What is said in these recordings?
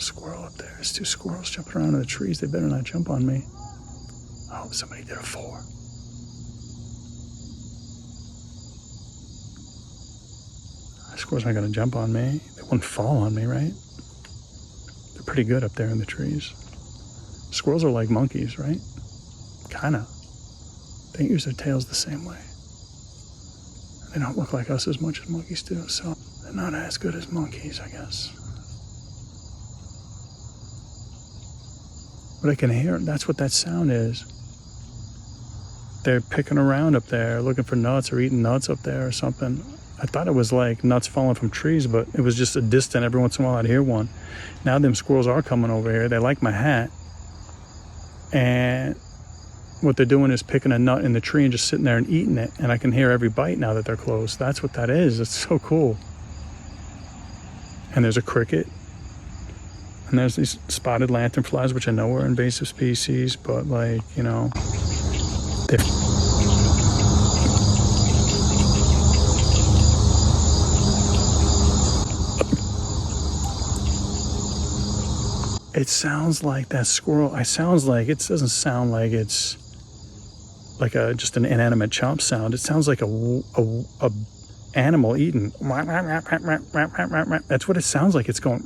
squirrel up there. There's 2 squirrels jumping around in the trees. They better not jump on me. Oh, somebody did a 4. Squirrels aren't going to jump on me. They wouldn't fall on me, right? They're pretty good up there in the trees. Squirrels are like monkeys, right? Kind of. They use their tails the same way. They don't look like us as much as monkeys do, so they're not as good as monkeys, I guess. But I can hear, that's what that sound is. They're picking around up there, looking for nuts or eating nuts up there or something. I thought it was like nuts falling from trees, but it was just a distant. Every once in a while I'd hear one. Now them squirrels are coming over here. They like my hat. And what they're doing is picking a nut in the tree and just sitting there and eating it. And I can hear every bite now that they're close. That's what that is. It's so cool. And there's a cricket. And there's these spotted lanternflies, which I know are invasive species, but like, you know, they're... It sounds like that squirrel. It sounds like, it doesn't sound like it's like just an inanimate chomp sound. It sounds like a animal eating. That's what it sounds like. It's going.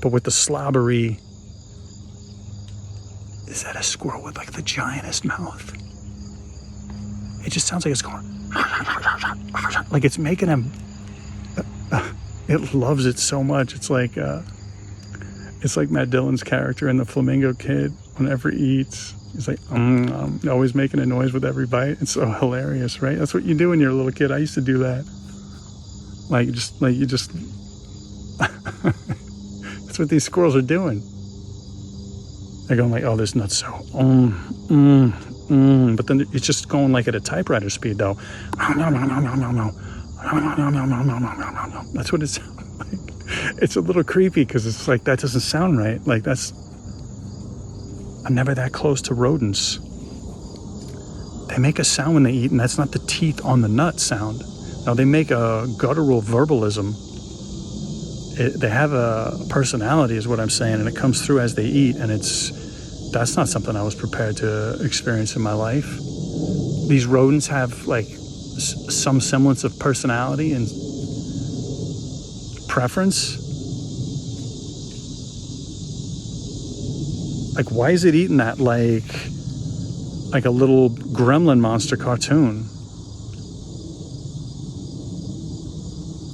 But with the slobbery. Is that a squirrel with like the giantest mouth? It just sounds like it's going. Like it's making them. It loves it so much. It's like Matt Dillon's character in The Flamingo Kid. Whenever he eats, he's like, always making a noise with every bite. It's so hilarious, right? That's what you do when you're a little kid. I used to do that. That's what these squirrels are doing. They're going like, oh, this nut's so, But then it's just going like at a typewriter speed, though. That's what it sounds like. It's a little creepy because it's like that doesn't sound right. Like I'm never that close to rodents. They make a sound when they eat, and that's not the teeth on the nut sound. No, they make a guttural verbalism. They have a personality, is what I'm saying, and it comes through as they eat, and that's not something I was prepared to experience in my life. These rodents have like some semblance of personality and preference. Like, why is it eating that like a little gremlin monster cartoon?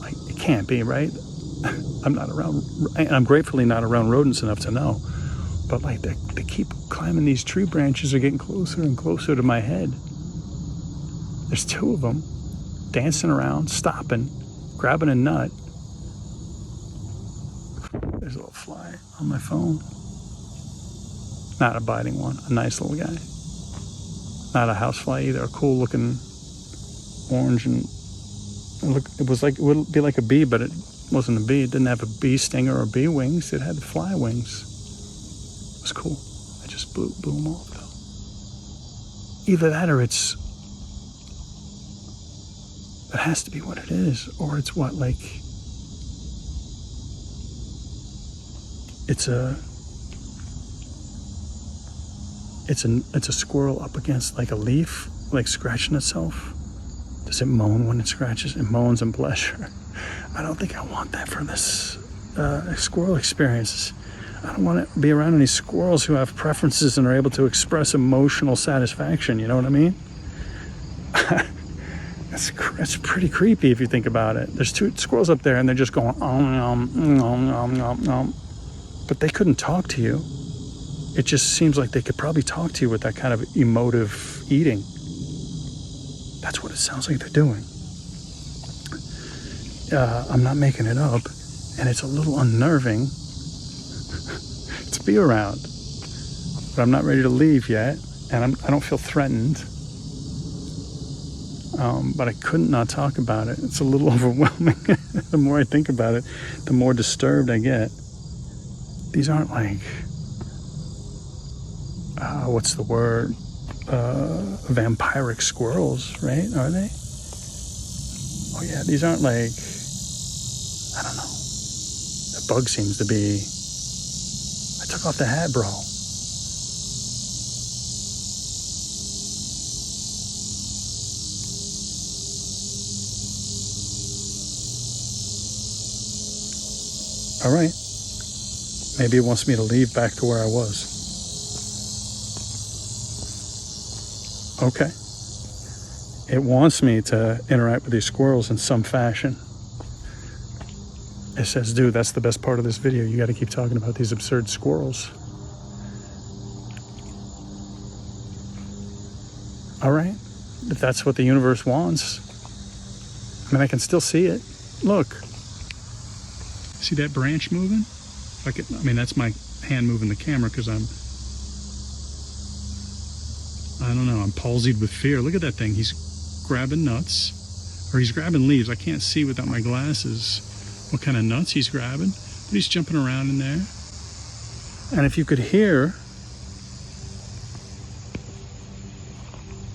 Like, it can't be, right? I'm not around, and I'm gratefully not around rodents enough to know. But like they keep climbing these tree branches, are getting closer and closer to my head. There's 2 of them dancing around, stopping, grabbing a nut. There's a little fly on my phone. Not a biting one, a nice little guy. Not a housefly either, a cool looking orange, and it would be like a bee, but it wasn't a bee. It didn't have a bee stinger or bee wings. It had fly wings. It was cool. I just blew them off though. Either that or it has to be what it is, or it's what, like, it's a squirrel up against like a leaf, like scratching itself. Does it moan when it scratches? It moans in pleasure. I don't think I want that for this squirrel experience. I don't want to be around any squirrels who have preferences and are able to express emotional satisfaction. You know what I mean? That's pretty creepy if you think about it. There's 2 squirrels up there and they're just going, but they couldn't talk to you. It just seems like they could probably talk to you with that kind of emotive eating. That's what it sounds like they're doing. I'm not making it up, and it's a little unnerving to be around. But I'm not ready to leave yet, and I don't feel threatened. But I couldn't not talk about it. It's a little overwhelming. The more I think about it, the more disturbed I get. These aren't like, what's the word? Vampiric squirrels, right? Are they? Oh yeah, these aren't like, I don't know. The bug seems to be... I took off the hat, bro. All right. Maybe it wants me to leave back to where I was. Okay. It wants me to interact with these squirrels in some fashion. It says, dude, that's the best part of this video. You got to keep talking about these absurd squirrels. All right. If that's what the universe wants. I mean, I can still see it. Look. See that branch moving? I mean, that's my hand moving the camera because I don't know, I'm palsied with fear. Look at that thing. He's grabbing nuts, or he's grabbing leaves. I can't see without my glasses what kind of nuts he's grabbing, but he's jumping around in there. And if you could hear,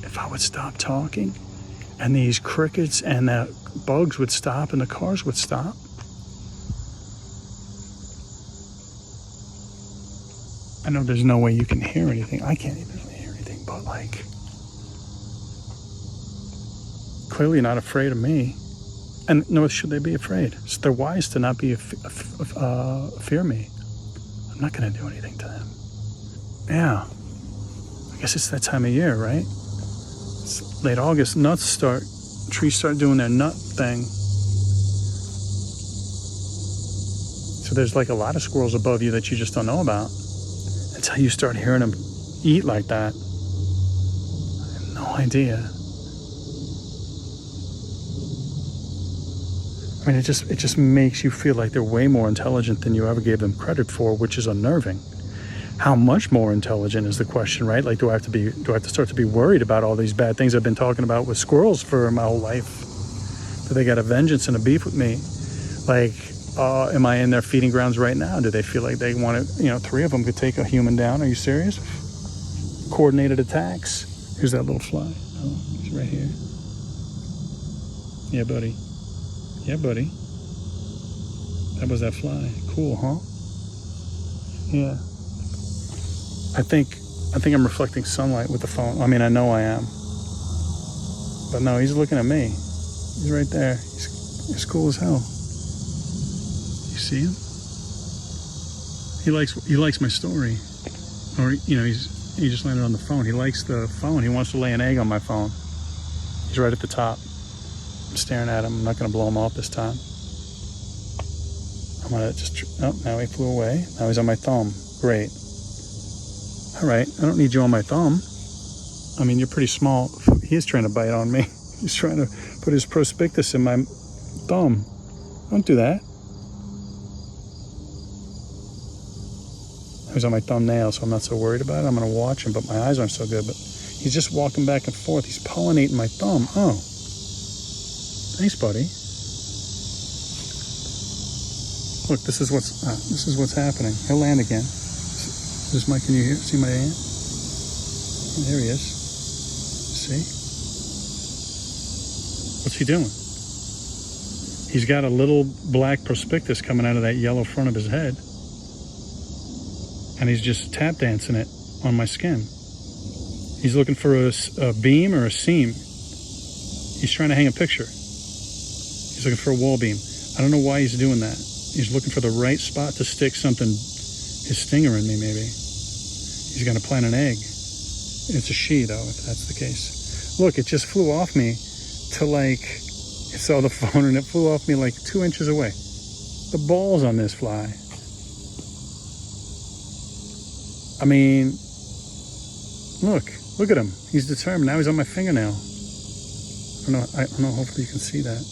if I would stop talking and these crickets and the bugs would stop and the cars would stop. I know there's no way you can hear anything. I can't even really hear anything, but like, clearly not afraid of me. And nor should they be afraid. So they're wise to not be fear me. I'm not going to do anything to them. Yeah. I guess it's that time of year, right? It's late August. Trees start doing their nut thing. So there's like a lot of squirrels above you that you just don't know about. Until you start hearing them eat like that. I have no idea. I mean, it just makes you feel like they're way more intelligent than you ever gave them credit for, which is unnerving. How much more intelligent is the question, right? Like, do I have to start to be worried about all these bad things I've been talking about with squirrels for my whole life? Do they got a vengeance and a beef with me? Like, am I in their feeding grounds right now? Do they feel like they want to, 3 of them could take a human down? Are you serious? Coordinated attacks. Here's that little fly. Oh, he's right here. Yeah, buddy. Yeah, buddy. That was that fly. Cool, huh? Yeah. I think I'm reflecting sunlight with the phone. I mean, I know I am. But no, he's looking at me. He's right there. He's cool as hell. You see him? He likes my story. Or, he just landed on the phone. He likes the phone. He wants to lay an egg on my phone. He's right at the top. I'm staring at him. I'm not going to blow him off this time. I'm going to just... Oh, now he flew away. Now he's on my thumb. Great. All right. I don't need you on my thumb. I mean, you're pretty small. He is trying to bite on me. He's trying to put his prospectus in my thumb. Don't do that. He was on my thumbnail, so I'm not so worried about it. I'm going to watch him, but my eyes aren't so good. But he's just walking back and forth. He's pollinating my thumb. Oh. Thanks, buddy. Look, this is what's happening. He'll land again. This Mike, can you see my hand? Oh, there he is. See? What's he doing? He's got a little black prospectus coming out of that yellow front of his head. And he's just tap dancing it on my skin. He's looking for a beam or a seam. He's trying to hang a picture. He's looking for a wall beam. I don't know why he's doing that. He's looking for the right spot to stick something, his stinger in me maybe. He's going to plant an egg. It's a she though, if that's the case. Look, it just flew off me to like, it saw the phone and it flew off me like 2 inches away. The balls on this fly. I mean, look at him. He's determined. Now he's on my fingernail. I don't know, hopefully you can see that.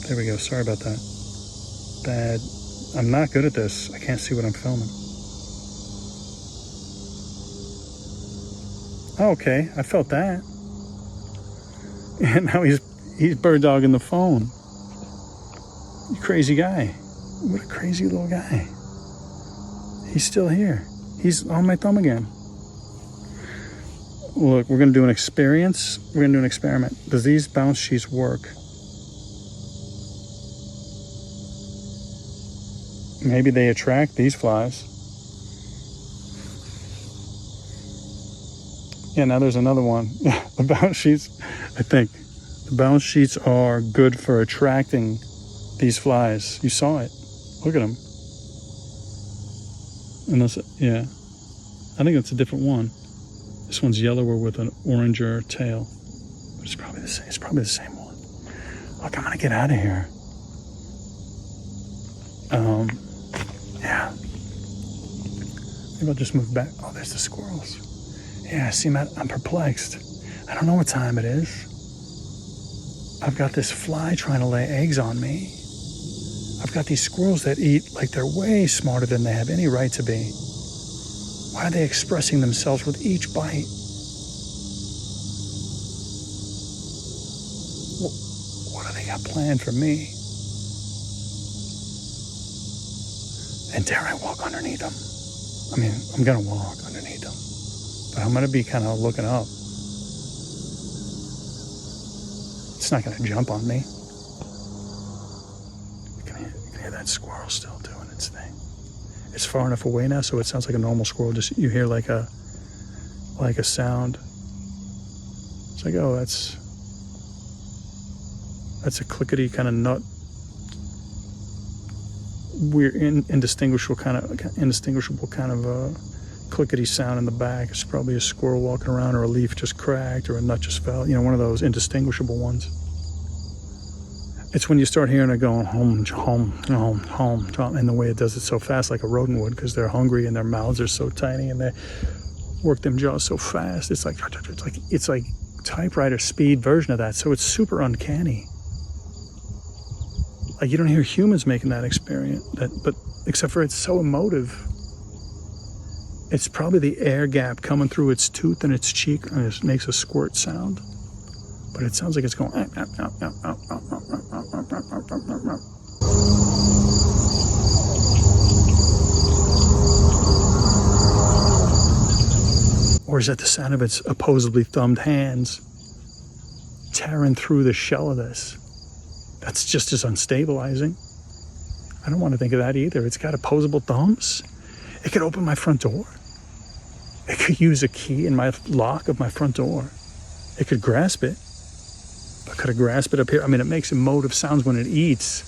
There we go. Sorry about that. Bad. I'm not good at this. I can't see what I'm filming. Oh, okay. I felt that. And now he's bird dogging the phone. You crazy guy. What a crazy little guy. He's still here. He's on my thumb again. Look, we're going to do an experience. We're going to do an experiment. Does these bounce sheets work? Maybe they attract these flies. Yeah, now there's another one. The bounce sheets, I think. The bounce sheets are good for attracting these flies. You saw it. Look at them. Unless, yeah. I think it's a different one. This one's yellower with an oranger tail. But it's probably the same. It's probably the same one. Look, I'm gonna get out of here. Yeah. Maybe I'll just move back. Oh, there's the squirrels. Yeah, see, I'm perplexed. I don't know what time it is. I've got this fly trying to lay eggs on me. I've got these squirrels that eat like they're way smarter than they have any right to be. Why are they expressing themselves with each bite? What do they got planned for me? And dare I walk underneath them? I mean, I'm gonna walk underneath them, but I'm gonna be kind of looking up. It's not gonna jump on me. You can hear that squirrel still doing its thing. It's far enough away now, so it sounds like a normal squirrel. Just you hear like a sound. It's like, oh, that's a clickety kind of nut. Weird, indistinguishable kind of clickety sound in the back. It's probably a squirrel walking around, or a leaf just cracked, or a nut just fell. You know, one of those indistinguishable ones. It's when you start hearing it going home, home, home, home, and the way it does it so fast, like a rodent would, because they're hungry and their mouths are so tiny and they work them jaws so fast. It's like typewriter speed version of that. So it's super uncanny. Like, you don't hear humans making that experience, but except for it's so emotive. It's probably the air gap coming through its tooth and its cheek, and it makes a squirt sound. But it sounds like it's going. Or is that the sound of its opposably thumbed hands tearing through the shell of this? That's just as unstabilizing. I don't want to think of that either. It's got opposable thumbs. It could open my front door. It could use a key in my lock of my front door. It could grasp it. But could it grasp it up here? I mean, it makes emotive sounds when it eats.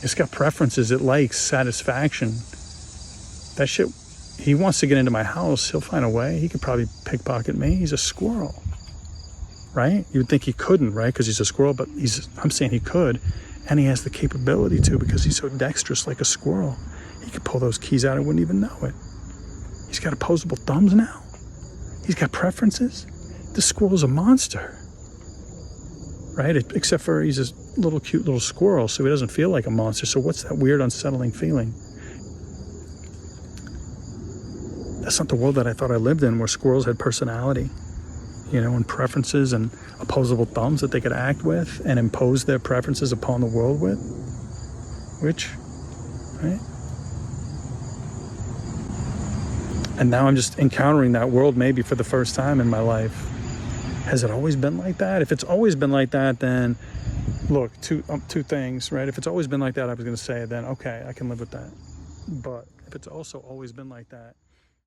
It's got preferences. It likes satisfaction. That shit, he wants to get into my house. He'll find a way. He could probably pickpocket me. He's a squirrel. Right? You would think he couldn't, right? Because he's a squirrel, but I'm saying he could. And he has the capability to, because he's so dexterous like a squirrel. He could pull those keys out and wouldn't even know it. He's got opposable thumbs now. He's got preferences. This squirrel's a monster. Right? Except for he's a little cute little squirrel, so he doesn't feel like a monster. So what's that weird, unsettling feeling? That's not the world that I thought I lived in, where squirrels had personality, you know, and preferences and opposable thumbs that they could act with and impose their preferences upon the world with. Which, right? And now I'm just encountering that world maybe for the first time in my life. Has it always been like that? If it's always been like that, then look, two things, right? If it's always been like that, I was going to say, then okay, I can live with that. But if it's also always been like that,